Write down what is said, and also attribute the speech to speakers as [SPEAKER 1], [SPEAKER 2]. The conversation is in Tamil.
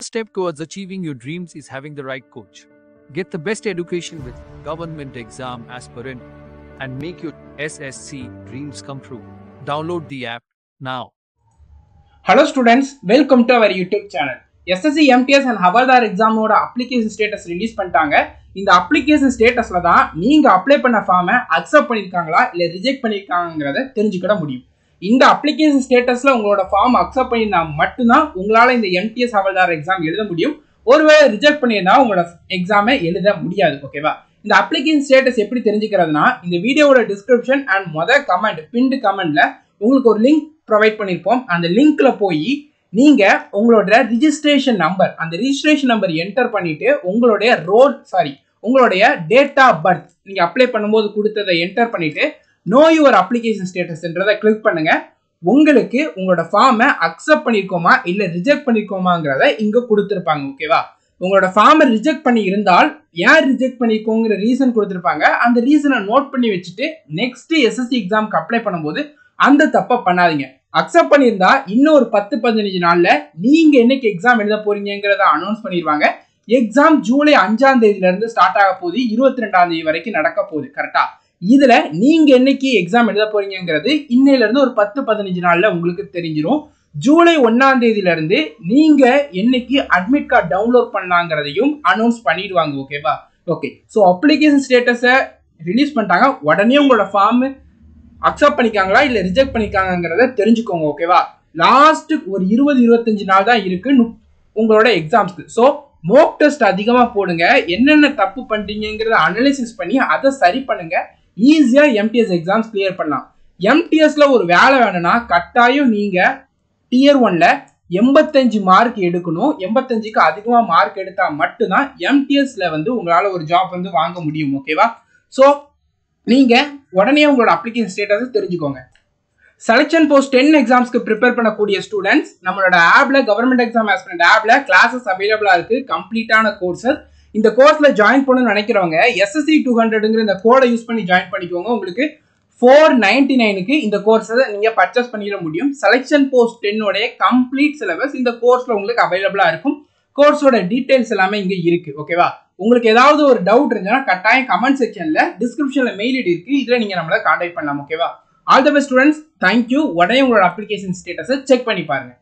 [SPEAKER 1] step towards achieving your dreams is having the right coach. Get the best education with government exam aspirant and make your SSC dreams come true. Download the app now.
[SPEAKER 2] Hello students, welcome to our YouTube channel. SSC MTS and Havaldar exam oda application status release பண்ணிட்டாங்க. இந்த application statusல தான் நீங்க அப்ளை பண்ண ஃபார்மை அக்செப்ட் பண்ணிருக்காங்களா இல்ல ரிஜெக்ட் பண்ணிருக்காங்கங்கறத தெரிஞ்சுக்கிட முடியும். இந்த application statusல உங்களோட ஃபார்ம் அக்செப்ட் பண்ணினா மட்டும் தான் உங்களால இந்த MTS Havaldar எக்ஸாம் எழுத முடியும். ஒருவேளை ரிஜெக்ட் பண்ணினா உங்களோட எக்ஸாமை எழுத முடியாது. ஓகேவா? இந்த அப்ளிகேஷன் ஸ்டேட்டஸ் எப்படி தெரிஞ்சுக்கிறதுனா இந்த வீடியோவோட டிஸ்கிரிப்ஷன் அண்ட் மொதல் கமெண்ட் பின்டு கமெண்ட்ல உங்களுக்கு ஒரு லிங்க் ப்ரொவைட் பண்ணிருப்போம். அந்த லிங்க்ல போய் நீங்க உங்களோட ரிஜிஸ்ட்ரேஷன் நம்பர் என்டர் பண்ணிட்டு உங்களுடைய டேட் ஆஃப் பர்த் நீங்க அப்ளை பண்ணும்போது கொடுத்ததை என்டர் பண்ணிட்டு நோ யுவர் அப்ளிகேஷன் ஸ்டேட்டஸ்ன்றதை கிளிக் பண்ணுங்க. உங்களுக்கு உங்களோட ஃபார்மை அக்செப்ட் பண்ணிருக்கோமா இல்ல ரிஜெக்ட் பண்ணிருக்கோமாங்கிறத இங்க கொடுத்துருப்பாங்க. ஓகேவா? உங்களோட ஃபார்மை ரிஜெக்ட் பண்ணி இருந்தால் ஏன் ரிஜெக்ட் பண்ணிருக்கோங்கிற ரீசன் கொடுத்துருப்பாங்க. அந்த ரீசனை நோட் பண்ணி வச்சுட்டு நெக்ஸ்ட் எஸ்எஸ்சி எக்ஸாமுக்கு அப்ளை பண்ணும்போது அந்த தப்பை பண்ணாதீங்க. அக்செப்ட் பண்ணியிருந்தா இன்னும் ஒரு 10-15 நாள்ல நீங்க என்னைக்கு எக்ஸாம் எழுத போறீங்கிறத அனௌன்ஸ் பண்ணிடுவாங்க. எக்ஸாம் ஜூலை 5ஆம் தேதியில இருந்து ஸ்டார்ட் ஆக போகுது, 22ஆம் தேதி வரைக்கும் நடக்க போகுது. கரெக்டா? இதுல நீங்க என்னைக்கு எக்ஸாம் எழுத போறீங்கிறது இன்னையில இருந்து ஒரு 10-15 நாள்ல உங்களுக்கு தெரிஞ்சிடும். ஜூலை 1ஆம் தேதியில இருந்து நீங்க என்னைக்கு அட்மிட் கார்டு டவுன்லோட் பண்ணலாங்கிறதையும் அனௌன்ஸ் பண்ணிடுவாங்க. ஓகேவா? ஓகே, ஸோ அப்ளிகேஷன் ஸ்டேட்டஸை ரிலீஸ் பண்ணிட்டாங்க. உடனே உங்களோட ஃபார்ம் அக்செப்ட் பண்ணிக்காங்களா இல்ல ரிஜெக்ட் பண்ணிக்காங்கிறத தெரிஞ்சுக்கோங்க. ஓகேவா? லாஸ்ட் ஒரு 20-25 நாள் தான் இருக்கு உங்களோட எக்ஸாம்ஸ்க்கு. ஸோ மோக் டெஸ்ட் அதிகமா போடுங்க. என்னென்ன தப்பு பண்றீங்கிறத அனலிசிஸ் பண்ணி அதை சரி பண்ணுங்க. ஈஸியா எம்டிஎஸ் எக்ஸாம்ஸ் கிளியர் பண்ணலாம். எம்டிஎஸ்ல ஒரு வேலை வேணும்னா கட்டாயம் நீங்க டியர் 1ல 85 மார்க் எடுக்கணும். 85க்கு அதிகமா மார்க் எடுத்தா மட்டும்தான் எம்டிஎஸ்ல உங்களால ஒரு ஜாப் வாங்க முடியும். ஓகேவா? ஸோ நீங்க உடனே உங்களோட அப்ளிகேஷன் ஸ்டேட்டஸ் தெரிஞ்சுக்கோங்க. செலக்ஷன் போஸ்ட் 10 எக்ஸாம்ஸ்க்கு ப்ரிப்பேர் பண்ணக்கூடிய ஸ்டூடெண்ட்ஸ் நம்மளோட ஆப்ல கவர்மெண்ட் எக்ஸாம் ஆஸ்பிரண்ட் ஆப்ல கிளாஸஸ் அவைலபிளா இருக்கு. கம்ப்ளீட்டான கோர்சஸ். இந்த கோர்ஸ்ல ஜாயின் பண்ணணும்னு நினைக்கிறவங்க SSC 200ங்கிற இந்த கோடை யூஸ் பண்ணி ஜாயின் பண்ணிக்கோங்க. உங்களுக்கு 499க்கு இந்த கோர்ஸை நீங்க பர்ச்சேஸ் பண்ணிட முடியும். செலக்ஷன் போஸ்ட் 10 உடைய கம்ப்ளீட் சிலபஸ் இந்த கோர்ஸ்ல உங்களுக்கு அவைலபிளா இருக்கும். கோர்ஸோட டீடைல்ஸ் எல்லாமே இங்க இருக்கு. ஓகேவா? உங்களுக்கு ஏதாவது ஒரு டவுட் இருந்துச்சுன்னா கட்டாயம் கமெண்ட் செக்ஷன்ல டிஸ்கிரிப்ஷன்ல மெயில் ஐடி இருக்கு. இதுல நீங்க நம்மள கான்டாக்ட் பண்ணலாம். ஓகேவா? All the best students. Thank you. உடனே உங்களோட அப்ளிகேஷன் ஸ்டேட்டஸை செக் பண்ணி பாருங்க.